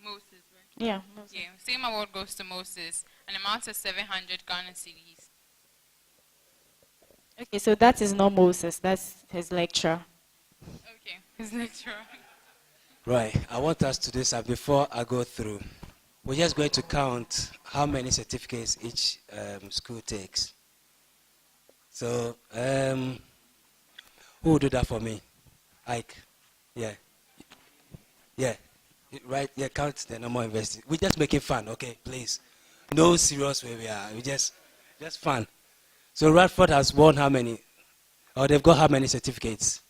Moses, right? Yeah. Moses. Yeah, same award goes to Moses, an amount of 700 Ghana cedis. Okay, so that is not Moses. That's his lecturer. Okay, his lecturer. Right. I want us to do this before I go through. We're just going to count how many certificates each school takes. So, who will do that for me? Ike. Yeah. Yeah. Right. Yeah. Count the normal university. We're just making fun. Okay, please. No serious way we are. We just fun. So Radford has won how many? Or they've got how many certificates?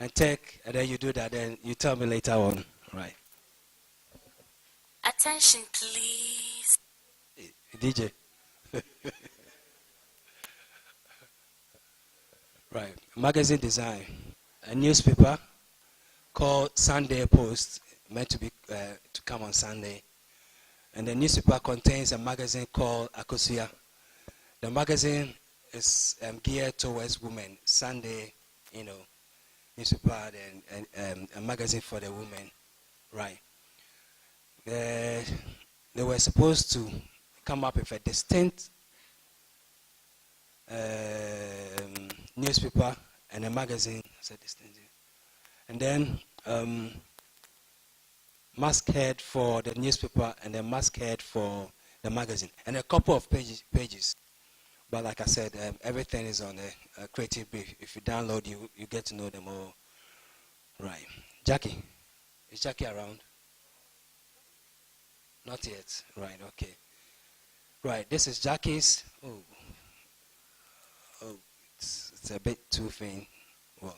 And Tech, and then you do that. Then you tell me later on. Right. Attention, please. DJ. Right. Magazine design. A newspaper called Sunday Post, meant to be to come on Sunday. And the newspaper contains a magazine called Akosia. The magazine is geared towards women. Sunday, newspaper and a magazine for the women. Right. They were supposed to come up with a distinct newspaper and a magazine. And then masthead for the newspaper and a masthead for the magazine. And a couple of pages. But like I said, everything is on a creative brief. If you download, you get to know them all. Right. Jackie. Is Jackie around? Not yet. Right, okay. Right, this is Jackie's. It's a bit too thin. Well,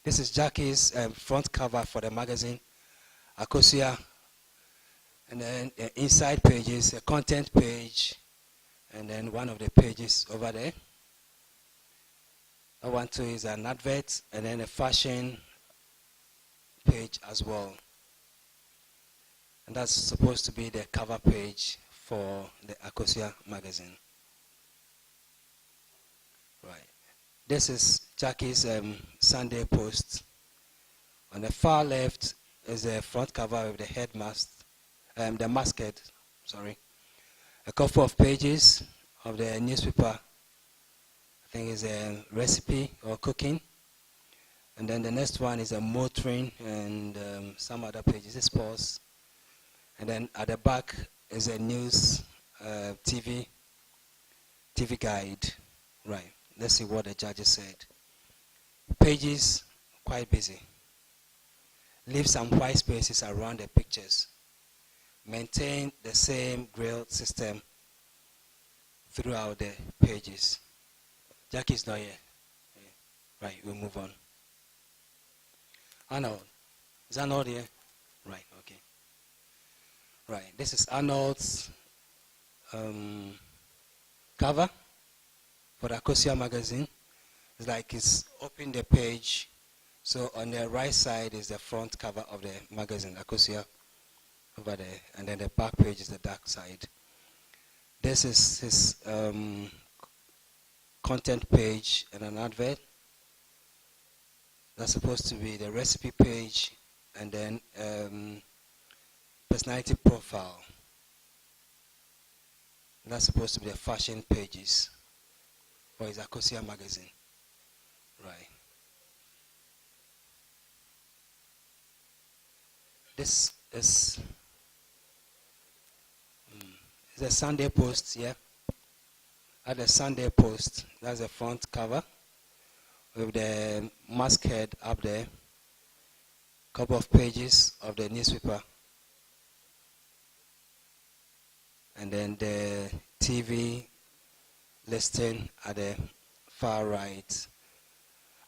this is Jackie's front cover for the magazine, Akosia. And then inside pages, a content page, and then one of the pages over there. That one too is an advert, and then a fashion page as well. And that's supposed to be the cover page for the Akosia magazine. Right. This is Jackie's Sunday Post. On the far left is the front cover with the headmast, the masthead, sorry. A couple of pages of the newspaper. I think is a recipe or cooking. And then the next one is a motoring and some other pages. This pause. And then at the back is a news TV guide. Right. Let's see what the judges said. Pages quite busy. Leave some white spaces around the pictures. Maintain the same grill system throughout the pages. Jackie's not here. Right, we'll move on. Arnold. Is Arnold here? Right, okay. Right, this is Arnold's cover for the Akosia magazine. It's like it's open the page. So on the right side is the front cover of the magazine, Akosia, over there. And then the back page is the dark side. This is his content page and an advert. That's supposed to be the recipe page and then personality profile. That's supposed to be the fashion pages for his Akosia magazine. Right. This is the Sunday Post, yeah. At the Sunday Post, that's the front cover with the masthead up there. Couple of pages of the newspaper. And then the TV listing at the far right.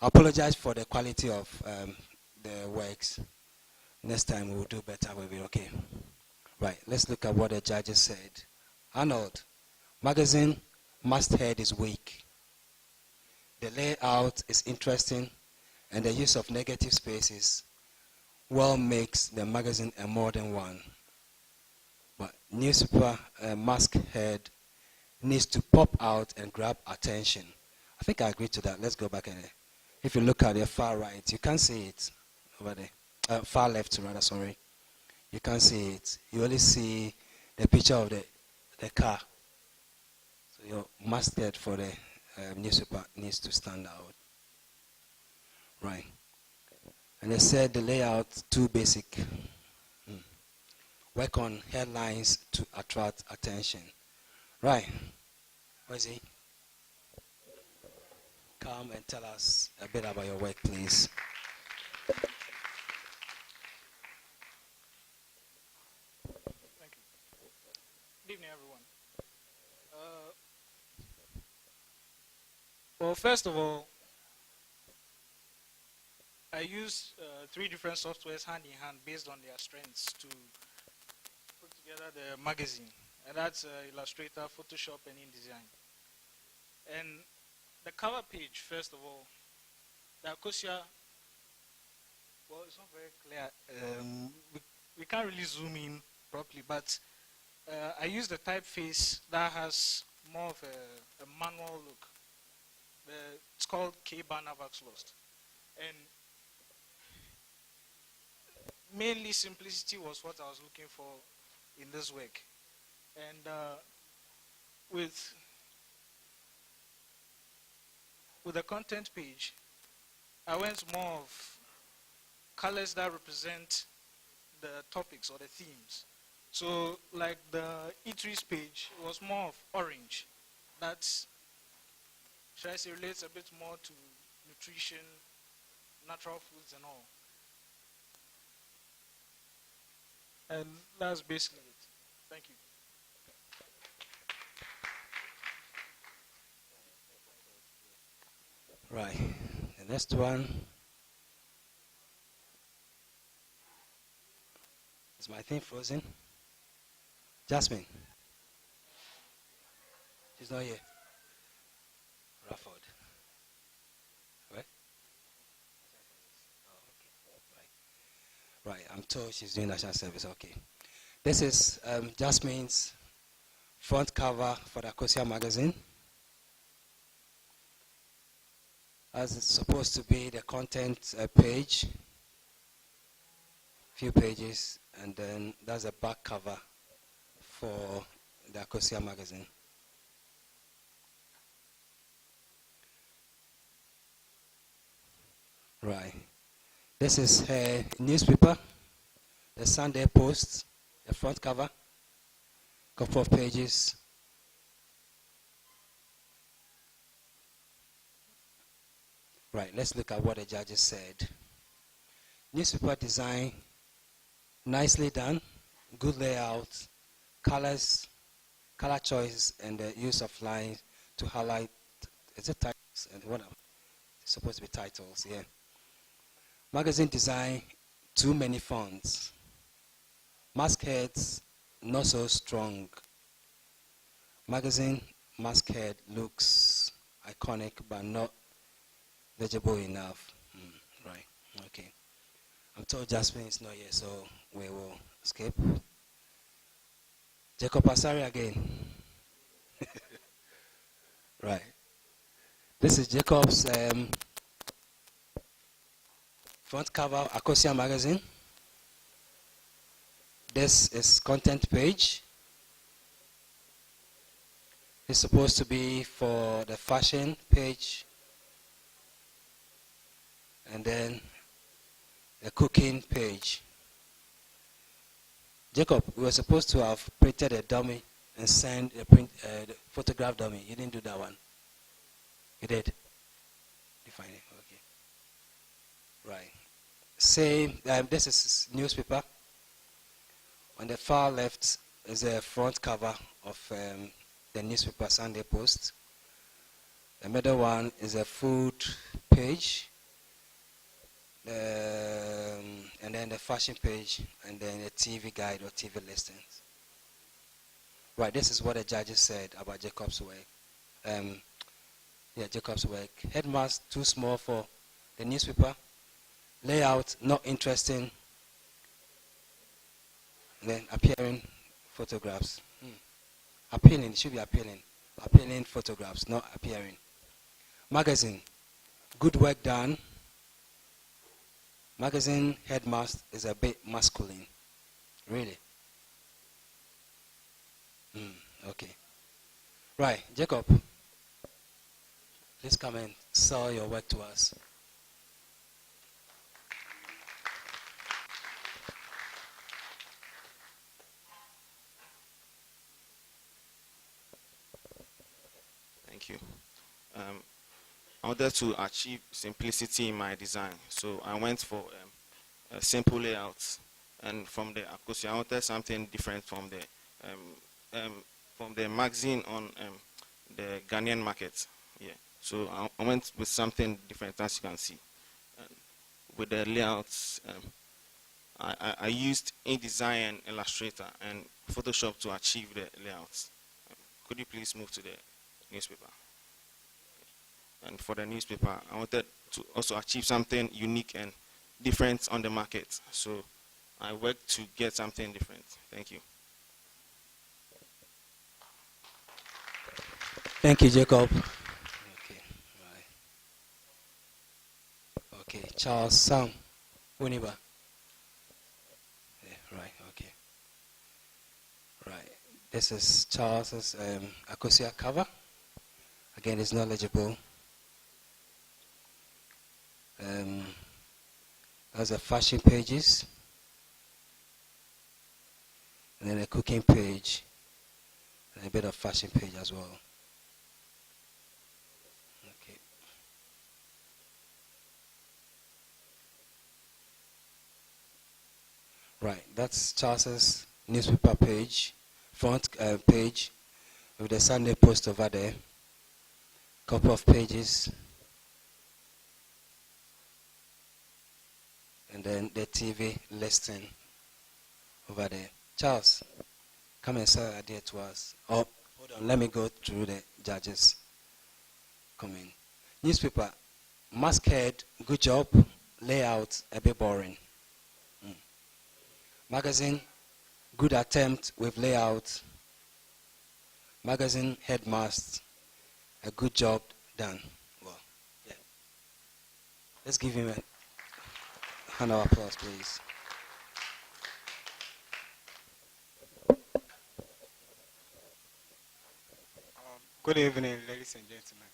I apologize for the quality of the works. Next time we'll do better with it, okay? Right, let's look at what the judges said. Arnold, magazine masthead is weak. The layout is interesting and the use of negative spaces well makes the magazine a modern one. But newspaper masthead needs to pop out and grab attention. I think I agree to that. Let's go back in there. If you look at the far right, you can't see it over there. Far left, rather, sorry. You can't see it. You only see the picture of the car. So your masthead for the newspaper needs to stand out. Right. And they said the layout too basic. Work on headlines to attract attention. Right. Where is he? Come and tell us a bit about your work, please. Thank you. Good evening, everyone. Well, first of all, I use 3 different softwares hand in hand based on their strengths to put together the magazine. And that's Illustrator, Photoshop, and InDesign. And the cover page, first of all, the Acacia, well, it's not very clear. We can't really zoom in properly, but I use the typeface that has more of a manual look. It's called K-Bar Navax Lost. And mainly simplicity was what I was looking for in this work. And with the content page, I went more of colors that represent the topics or the themes. So like the eateries page was more of orange. That's, should I say, relates a bit more to nutrition, natural foods and all. And that's basically it. Thank you. Right. The next one. Is my thing frozen? Jasmine. She's not here. Rafford. Right? Oh, okay. Right. I'm told she's doing national service. Okay. This is Jasmine's front cover for the Acacia magazine. As it's supposed to be the content page, few pages, and then that's a back cover for the Acacia magazine. Right. This is her newspaper, the Sunday Post, the front cover, couple of pages. Right, let's look at what the judges said. Newspaper design, nicely done, good layout, colors, color choice, and the use of lines to highlight, is it titles? And what it's supposed to be titles, yeah. Magazine design, too many fonts. Mastheads, not so strong. Magazine masthead looks iconic, but not legible enough. Right, okay. I'm told Jasmine is not here, so we will skip. Jacob Asari again. Right. This is Jacob's front cover Acacia magazine. This is content page. It's supposed to be for the fashion page. And then the cooking page. Jacob, we were supposed to have printed a dummy and sent the photograph dummy. You didn't do that one. You did? You find it? Okay. Right. Same. This is newspaper. On the far left is the front cover of the newspaper Sunday Post. The middle one is a food page. And then the fashion page, and then the TV guide or TV listings. Right, this is what the judges said about Jacob's work. Jacob's work. Headmask too small for the newspaper. Layout not interesting. And then appearing photographs. Appealing, it should be appealing. Appealing photographs, not appearing. Magazine, good work done. Magazine headmask is a bit masculine. Really? Okay. Right, Jacob, please come and sell your work to us. Thank you. Um, I wanted to achieve simplicity in my design, so I went for a simple layout. And from the Akosia, I wanted something different from the magazine on the Ghanaian market. Yeah. So I went with something different, as you can see. And with the layouts, I used InDesign and Illustrator and Photoshop to achieve the layouts. Could you please move to the newspaper? And for the newspaper, I wanted to also achieve something unique and different on the market. So I worked to get something different. Thank you. Thank you, Jacob. Okay, right. Okay, Charles, Sam, Uniba. Yeah, right, okay. Right. This is Charles's Akosia cover. Again, it's knowledgeable. That's the fashion pages. And then a cooking page. And a bit of fashion page as well. Okay. Right, that's Charles's newspaper page, front page with the Sunday Post over there. Couple of pages. And then the TV listing over there. Charles, come and sell idea to us. Oh, hold on, let me go through the judges. Come in. Newspaper, masthead, good job. Layout, a bit boring. Magazine, good attempt with layout. Magazine headmast, a good job done. Well, yeah. Let's give him a hand of applause, please. Good evening, ladies and gentlemen.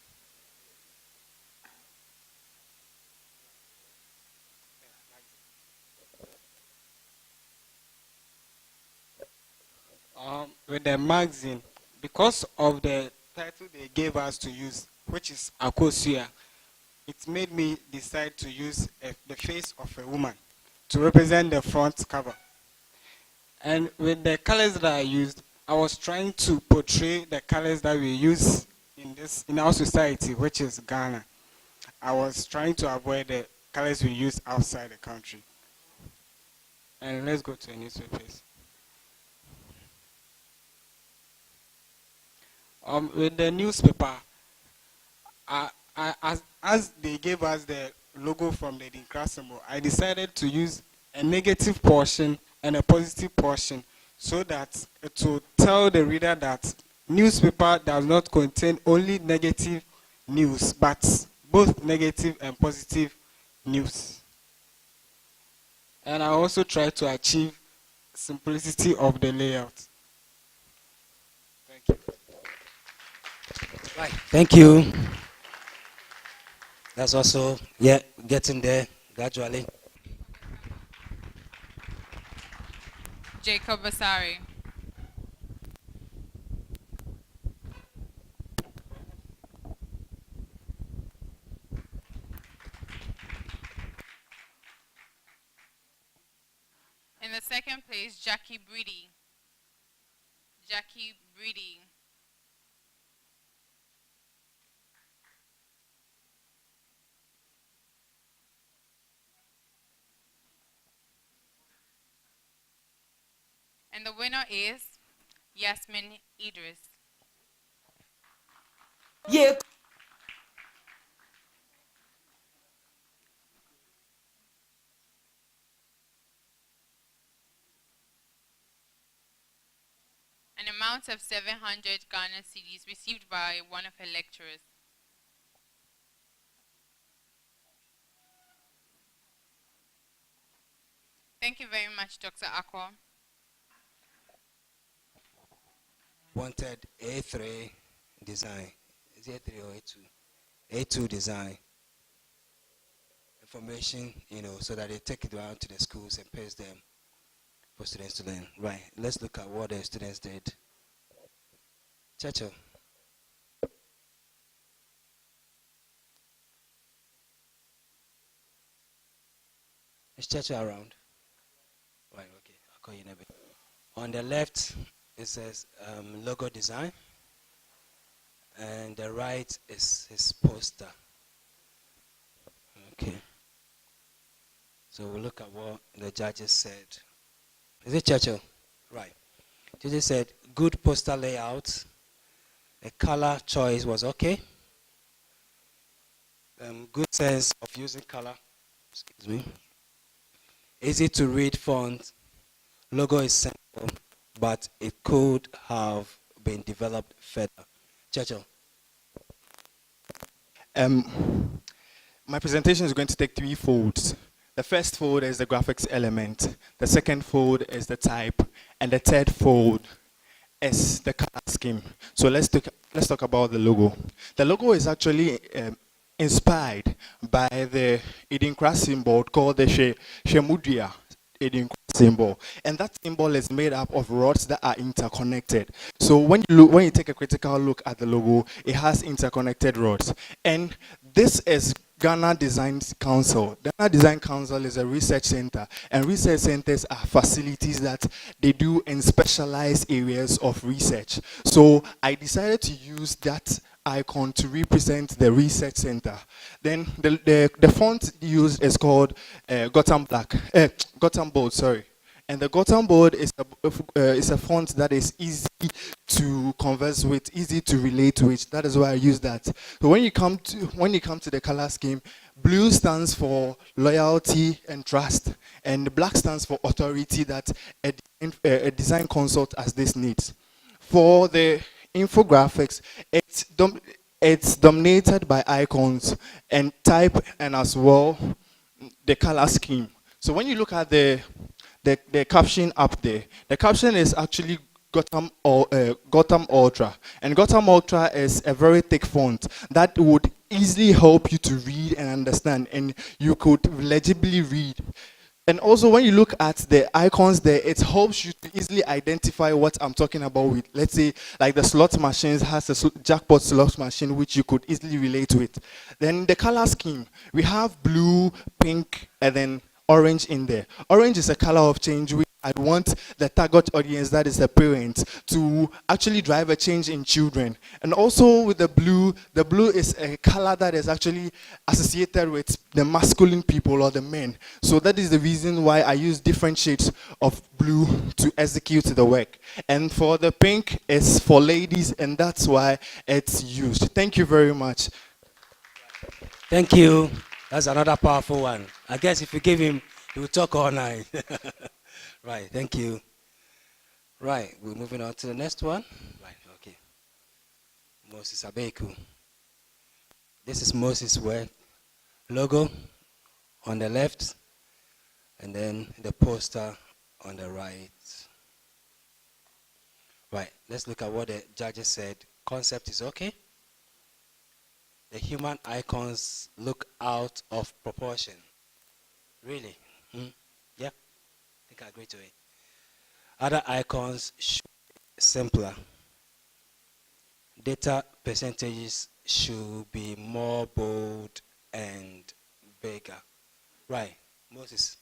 With the magazine, because of the title they gave us to use, which is Akosia, it made me decide to use the face of a woman to represent the front cover. And with the colors that I used, I was trying to portray the colors that we use in our society, which is Ghana. I was trying to avoid the colors we use outside the country. And let's go to the newspapers. With the newspaper, as they gave us the logo from the Dinkrasimo, I decided to use a negative portion and a positive portion so that to tell the reader that newspaper does not contain only negative news, but both negative and positive news. And I also try to achieve simplicity of the layout. Thank you. Right, thank you. That's also, yeah, getting there gradually. Jacob Basari. In the second place, Jackie Breedy. Jackie Breedy. And the winner is Yasmin Idris. Yeah. An amount of 700 Ghana cedis received by one of her lecturers. Thank you very much, Dr. Akwa. wanted A3 design. Is it A3 or A2? A2 design. Information, so that they take it around to the schools and paste them for students to learn. Right, let's look at what the students did. Churchill. Is Churchill around? Right, okay, I'll call you in a bit. On the left, it says logo design, and the right is his poster. Okay. So we'll look at what the judges said. Is it Churchill? Right. Judges said good poster layout. The color choice was okay. Good sense of using color. Excuse me. Easy to read font. Logo is simple, but it could have been developed further. Churchill. My presentation is going to take 3 folds. The first fold is the graphics element. The second fold is the type. And the third fold is the color scheme. So let's talk about the logo. The logo is actually inspired by the Idinkra symbol called the Shemudria Idinkra symbol. And that symbol is made up of rods that are interconnected. So when you take a critical look at the logo, it has interconnected rods. And this is Ghana Design Council. Ghana Design Council is a research center, and research centers are facilities that they do in specialized areas of research. So I decided to use that icon to represent the research center. Then the font used is called Gotham Bold, sorry. And the Gotham Board is a font that is easy to converse with, easy to relate with. That is why I use that. So when you come to the color scheme, blue stands for loyalty and trust, and black stands for authority that a design consult as this needs. For the infographics, it's dominated by icons and type, and as well the color scheme. So when you look at the caption up there, the caption is actually Gotham Ultra, and Gotham Ultra is a very thick font that would easily help you to read and understand, and you could legibly read. And also when you look at the icons there, it helps you to easily identify what I'm talking about with. Let's say like the slot machines has a jackpot slot machine which you could easily relate with. Then the color scheme, we have blue, pink, and then orange in there. Orange is a color of change which I'd want the target audience, that is the parents, to actually drive a change in children. And also with the blue is a color that is actually associated with the masculine people or the men. So that is the reason why I use different shades of blue to execute the work. And for the pink, it's for ladies, and that's why it's used. Thank you very much. Thank you. That's another powerful one. I guess if you give him, he will talk all night. Right, thank you. Right, we're moving on to the next one. Right, okay. Moses Abeku. This is Moses' work. Logo on the left, and then the poster on the right. Right, let's look at what the judges said. Concept is okay. The human icons look out of proportion. Really? Yeah, I think I agree to it. Other icons should be simpler. Data percentages should be more bold and bigger. Right, Moses,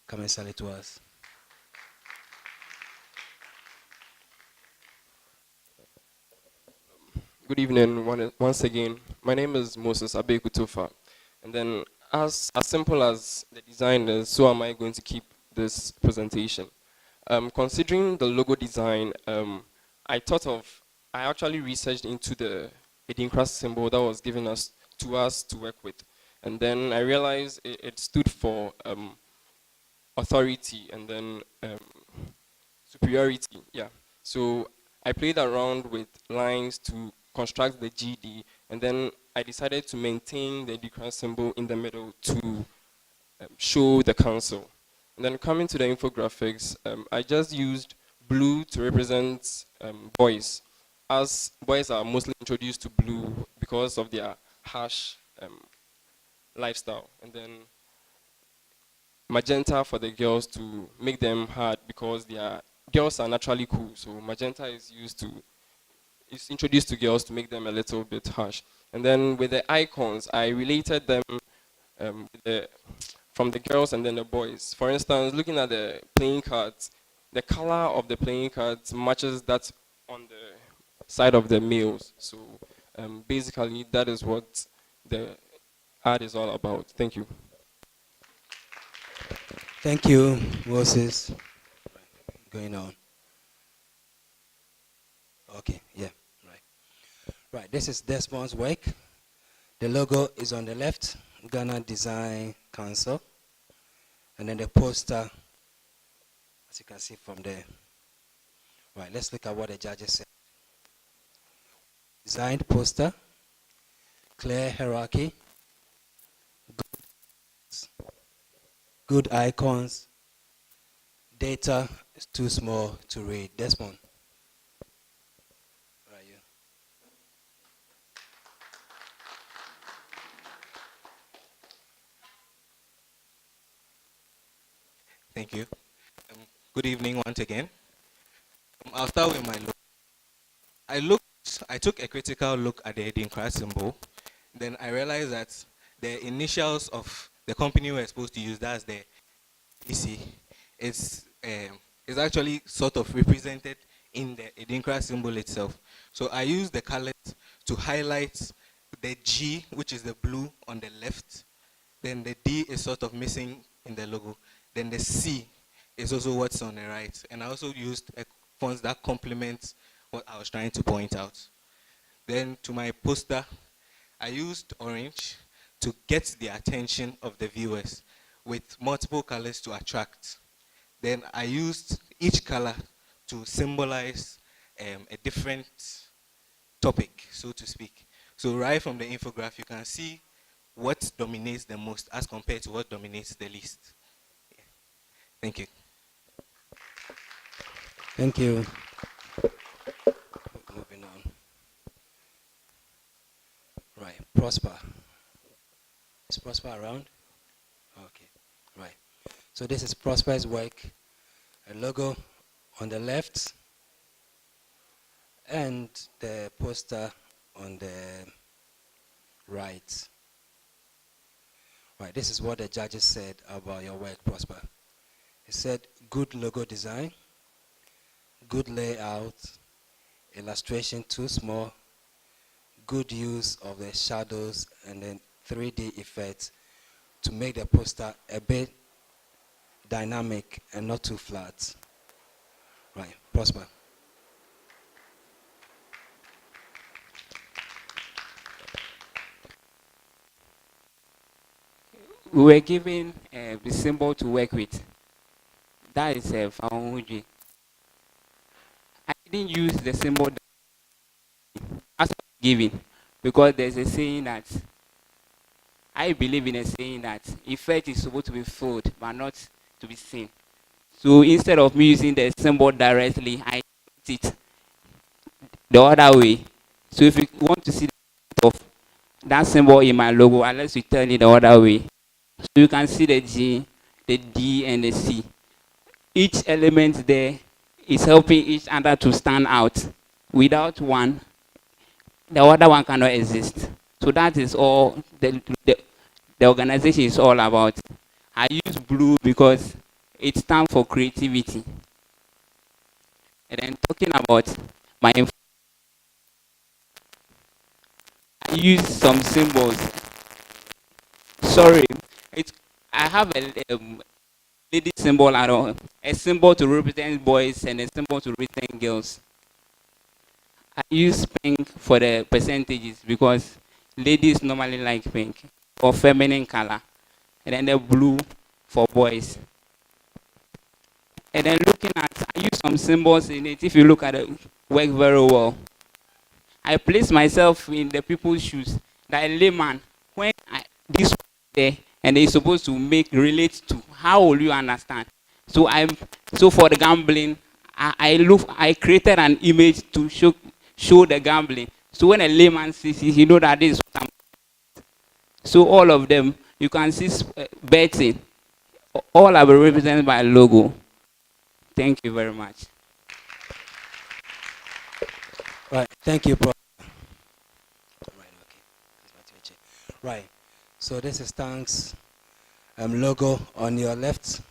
come and sell it to us. Good evening once again. My name is Moses Abekutufa. And then as simple as the design is, so am I going to keep this presentation. Considering the logo design, I actually researched into the Idinkra symbol that was given to us to work with. And then I realized it stood for authority and then superiority, yeah. So I played around with lines to construct the GD, and then I decided to maintain the Idinkra symbol in the middle to show the council. And then coming to the infographics, I just used blue to represent boys, as boys are mostly introduced to blue because of their harsh lifestyle. And then magenta for the girls to make them hard because girls are naturally cool. So magenta is introduced to girls to make them a little bit harsh. And then with the icons, I related them from the girls and then the boys. For instance, looking at the playing cards, the color of the playing cards matches that on the side of the males. So basically, that is what the ad is all about. Thank you. Thank you, Moses. Going on. Okay, yeah, right. Right, this is Desmond's work. The logo is on the left, Ghana Design Council. And then the poster, as you can see from there. Right, let's look at what the judges said. Designed poster, clear hierarchy, good icons, data is too small to read. Desmond. Where are you? Thank you. Good evening once again. I'll start with my look. I took a critical look at the Edinkra symbol. Then I realized that the initials of the company we're supposed to use, that's the EC, is actually sort of represented in the Edinkra symbol itself. So I used the colors to highlight the G, which is the blue on the left. Then the D is sort of missing in the logo. Then the C is also what's on the right. And I also used fonts that complement what I was trying to point out. Then to my poster, I used orange to get the attention of the viewers with multiple colors to attract. Then I used each color to symbolize a different topic, so to speak. So right from the infograph, you can see what dominates the most as compared to what dominates the least. Yeah. Thank you. Thank you. Moving on. Right, Prosper. Is Prosper around? Okay, right. So this is Prosper's work. A logo on the left and the poster on the right. Right, this is what the judges said about your work, Prosper. He said, good logo design, good layout, illustration too small, good use of the shadows and then 3D effects to make the poster a bit dynamic and not too flat. Right, Prosper. We were given the symbol to work with. That is a Fahunji. I didn't use the symbol as given because there's a saying that I believe in a saying that effect is supposed to be felt but not to be seen. So instead of me using the symbol directly, I put it the other way. So if you want to see the of that symbol in my logo, unless you turn it the other way, so you can see the G, the D, and the C. Each element there is helping each other to stand out. Without one, the other one cannot exist. So that is all the organization is all about. I use blue because it stands for creativity. And then talking about my I use some symbols. Sorry, I have a lady symbol and a symbol to represent boys and a symbol to represent girls. I use pink for the percentages because ladies normally like pink or feminine color, and then the blue for boys. And then looking at, I use some symbols in it. If you look at it, work very well. I place myself in the people's shoes. That a layman, when this there and they're supposed to make relate to, how will you understand? So for the gambling, I created an image to show the gambling. So when a layman sees it, he know that this is what I'm. So all of them, you can see betting. All are represented by a logo. Thank you very much. Right. Thank you, Prof. Right. Okay. Right. So this is Thanks logo on your left,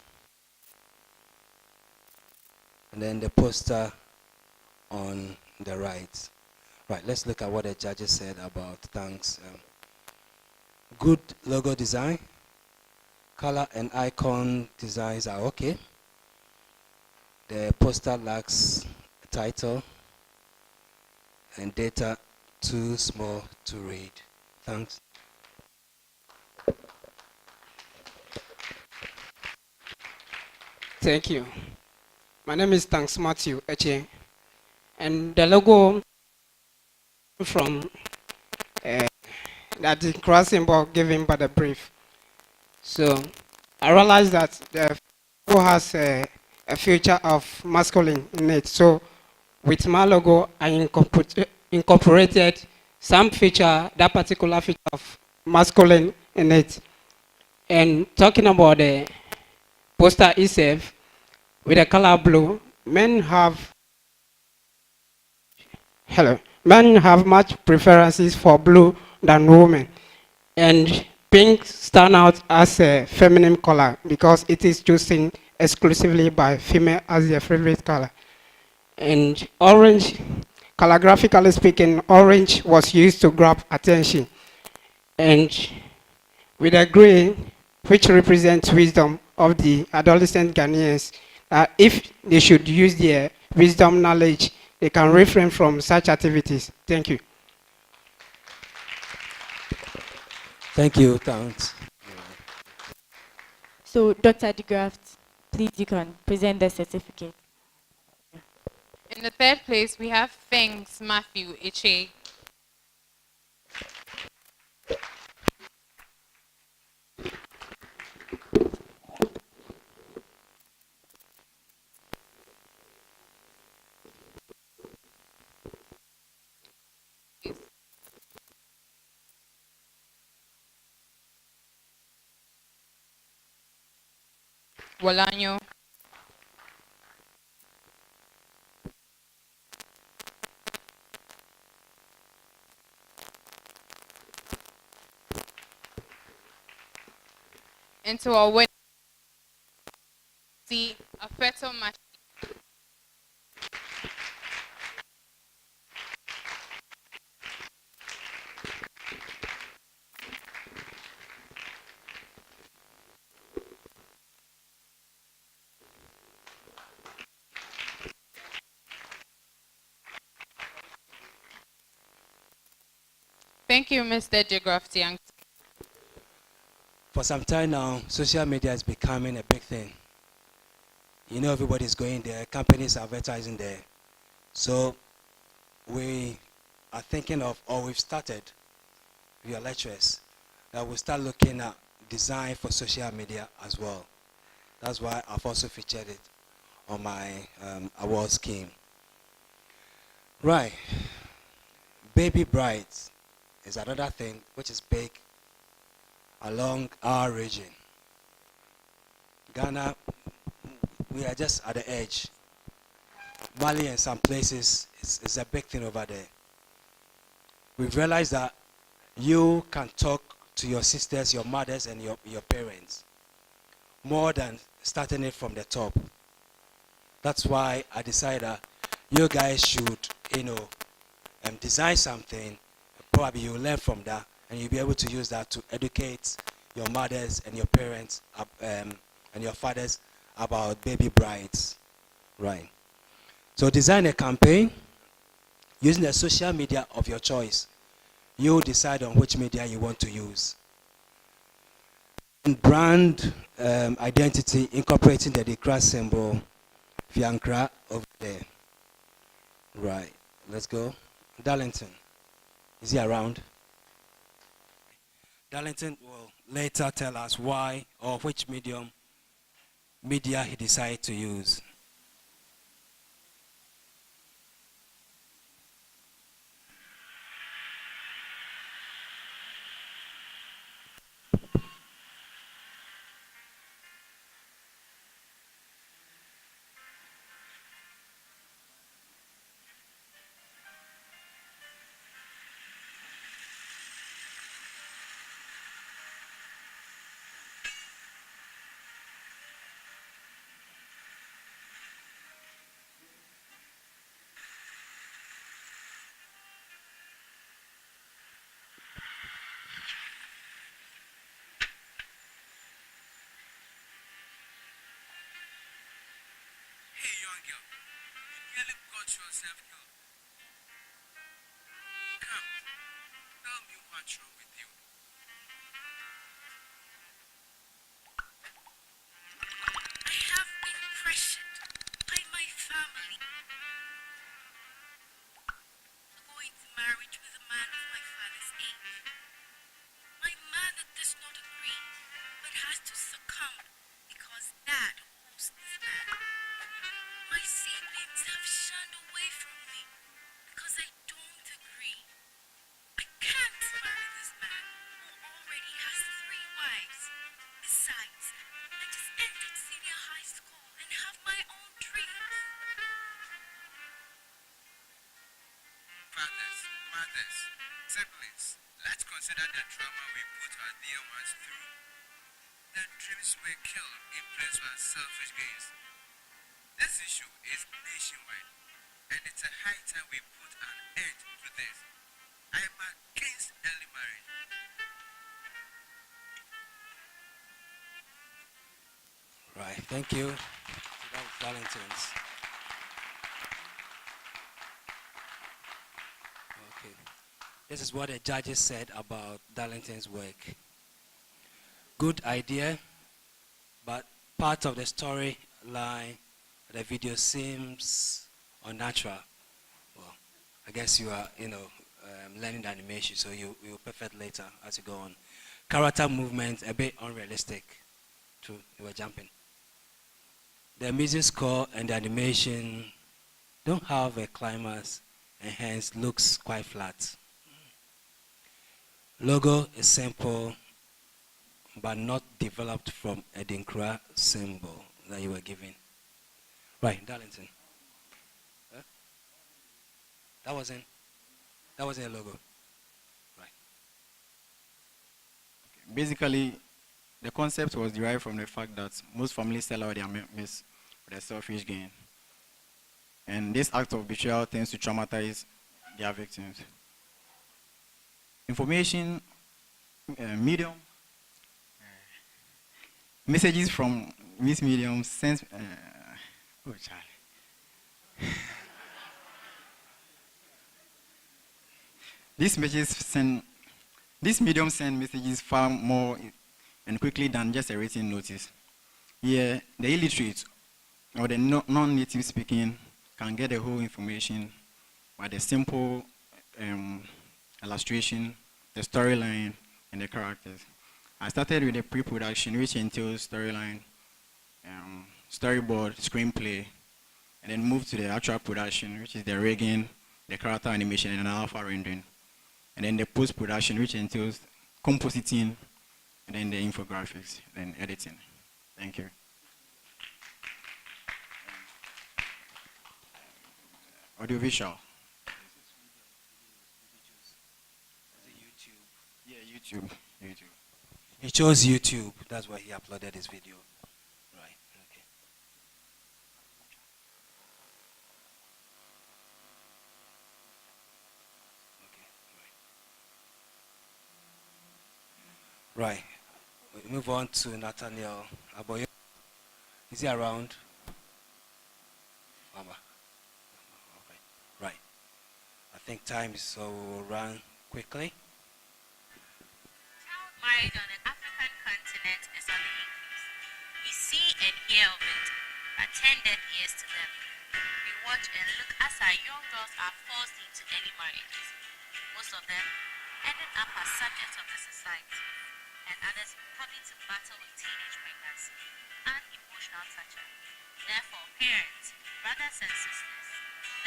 and then the poster on the right. Right. Let's look at what the judges said about Thanks. Good logo design. Color and icon designs are okay. The poster lacks title and data too small to read. Thanks. Thank you. My name is Thanks Matthew Eche, and the logo from that the cross symbol given by the brief. So I realized that the logo has a feature of masculine in it. So with my logo, I incorporated some feature, that particular feature of masculine in it. And talking about the poster itself, with the color blue, men have much preferences for blue than women, and pink stand out as a feminine color because it is chosen exclusively by female as their favorite color. And orange, calligraphically speaking, orange was used to grab attention, and with a green, which represents wisdom of the adolescent Ghanaians, if they should use their wisdom knowledge, they can refrain from such activities. Thank you. Thank you. Thanks. So, Dr. DeGraft, please, you can present the certificate. In the third place, we have Thanks Matthew Eche. Walanyo. Into our winner, see a fetal match. Thank you, Mr. DeGraft. For some time now, social media is becoming a big thing. You know, everybody's going there, companies are advertising there. So we are thinking of, or we've started, we are lecturers, that we'll start looking at design for social media as well. That's why I've also featured it on my award scheme. Right. Baby brides is another thing which is big along our region. Ghana, we are just at the edge. Mali and some places is a big thing over there. We've realized that you can talk to your sisters, your mothers, and your parents more than starting it from the top. That's why I decided that you guys should, design something. Probably you'll learn from that, and you'll be able to use that to educate your mothers and your parents and your fathers about baby brides. Right. So design a campaign using the social media of your choice. You decide on which media you want to use. And brand identity, incorporating the cross symbol, Fiancra over there. Right. Let's go. Darlington. Is he around? Darlington will later tell us why or which media he decided to use. young girl. You nearly got yourself killed. Come, tell me what's wrong with you. I have been pressured by my family to go into marriage with a man of my father's age. My mother does not agree, but has to succumb because dad holds this man. My siblings have shunned away from me because I don't agree. I can't marry this man who already has 3 wives. Besides, I just entered senior high school and have my own dreams. Fathers, mothers, siblings, let's consider the trauma we put our dear ones through. Their dreams were killed in place for selfish gains. This issue is nationwide, and it's a high time we put an end to this. I am against early marriage. Right, thank you. So that was Darlington's. Okay. This is what the judges said about Darlington's work. Good idea, but part of the storyline, the video seems unnatural. Well, I guess you are, learning the animation, so you'll perfect later as you go on. Character movement, a bit unrealistic. True, you were jumping. The music score and the animation don't have a climax and hence looks quite flat. Logo is simple but not developed from a Dinkra symbol that you were given. Right, Darlington. Huh? That wasn't a logo. Right. Basically, the concept was derived from the fact that most families sell out their members for their selfish gain. And this act of betrayal tends to traumatize their victims. Information, medium, messages from this medium sends, oh Charlie. This medium send messages far more and quickly than just a written notice. Here, the illiterate or the non-native speaking can get the whole information by the simple illustration, the storyline, and the characters. I started with the pre-production, which entails storyline, storyboard, screenplay, and then moved to the actual production, which is the rigging, the character animation, and an alpha rendering. And then the post-production, which entails compositing, and then the infographics, then editing. Thank you. Audiovisual. Yeah, YouTube. He chose YouTube. That's why he uploaded his video. Right. Okay. Right. We move on to Nathaniel Aboyo. Is he around? Mama. Okay. Right. I think time is so we'll run quickly. Child marriage on the African continent is on the increase. We see and hear of it, but 10 dead years to them. We watch and look as our young girls are forced into early marriages. Most of them ending up as subjects of the society, and others having to battle with teenage pregnancy and emotional torture. Therefore, parents, brothers and sisters,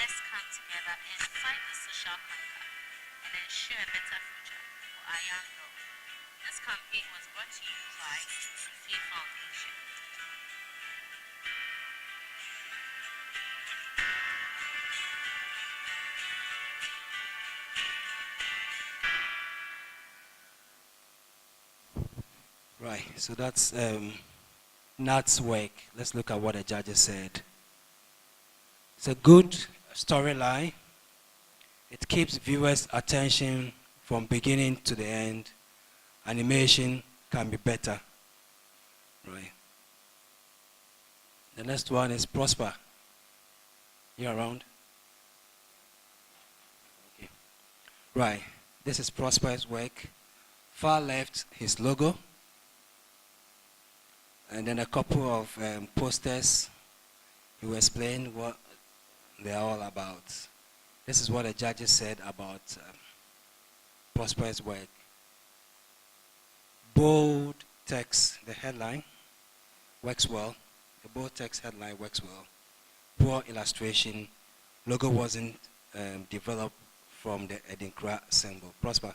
let's come together and fight the social hunger and ensure a better future for our young girls. This campaign was brought to you by the Faith Foundation. Right, so that's Nat's work. Let's look at what the judges said. It's a good storyline. It keeps viewers' attention from beginning to the end. Animation can be better. Right. The next one is Prosper. You around? Okay. Right. This is Prosper's work. Far left, his logo. And then a couple of posters. He will explain what they're all about. This is what the judges said about Prosper's work. Bold text, the headline, works well. The bold text headline works well. Poor illustration. Logo wasn't developed from the Edinkra symbol. Prosper.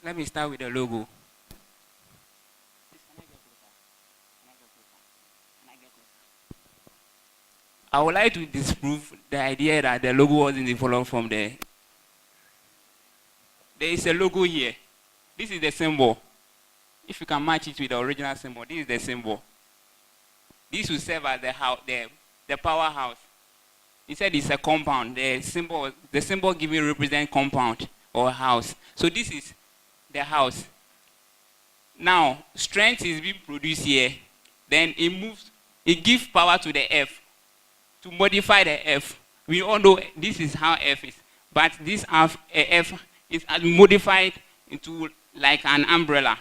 Let me start with the logo. I would like to disprove the idea that the logo wasn't developed from there. There is a logo here. This is the symbol. If you can match it with the original symbol, this is the symbol. This will serve as the powerhouse. He said it's a compound. The symbol given represents compound or house. So this is the house. Now, strength is being produced here. Then it gives power to the F to modify the F. We all know this is how F is. But this F is modified into like an umbrella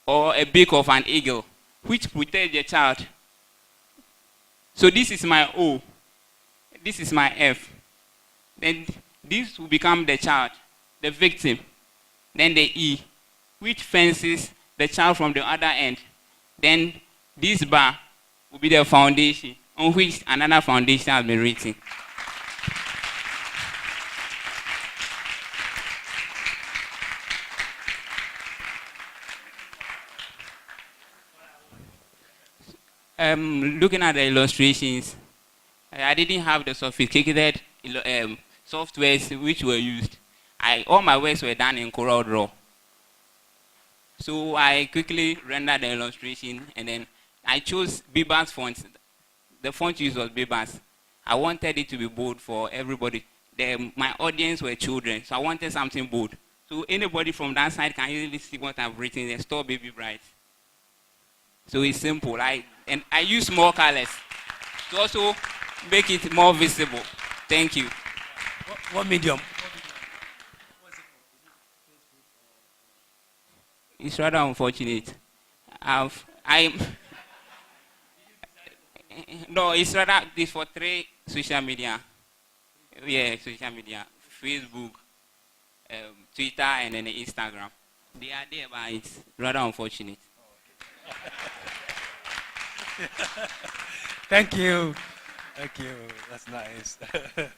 or a beak of an eagle, which protects the child. So this is my O. This is my F. Then this will become the child, the victim. Then the E, which fences the child from the other end. Then this bar will be the foundation on which another foundation has been written. Looking at the illustrations, I didn't have the sophisticated softwares which were used. All my works were done in Corel Draw. So I quickly rendered the illustration, and then I chose Bebas font. The font used was Bebas. I wanted it to be bold for everybody. My audience were children, so I wanted something bold. So anybody from that side can easily see what I've written there, Store Baby Bright. So it's simple. And I use more colors to also make it more visible. Thank you. What medium? It's rather unfortunate. No, it's rather this for 3 social media. Yeah, social media. Facebook, Twitter, and then Instagram. They are there, but it's rather unfortunate. Thank you. Thank you. That's nice. Right.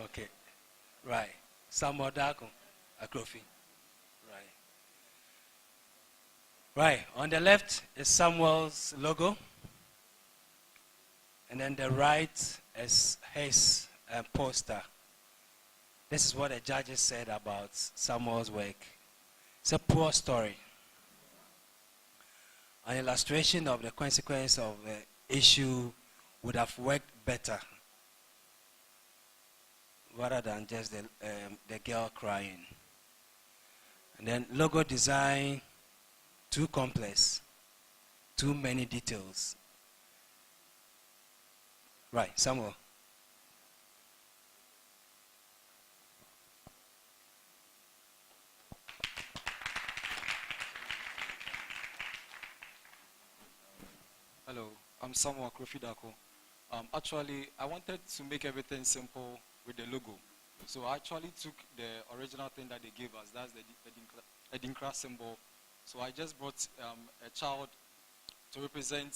Okay. Right. Samuel Dako, Akrofi. Right. Right. On the left is Samuel's logo. And then the right is his poster. This is what the judges said about Samuel's work. It's a poor story. An illustration of the consequence of the issue would have worked better rather than just the girl crying. And then logo design, too complex, too many details. Right, Samuel. Hello, I'm Samuel Krofidako. Actually, I wanted to make everything simple with the logo. So I actually took the original thing that they gave us, that's the Edinkra symbol. So I just brought a child to represent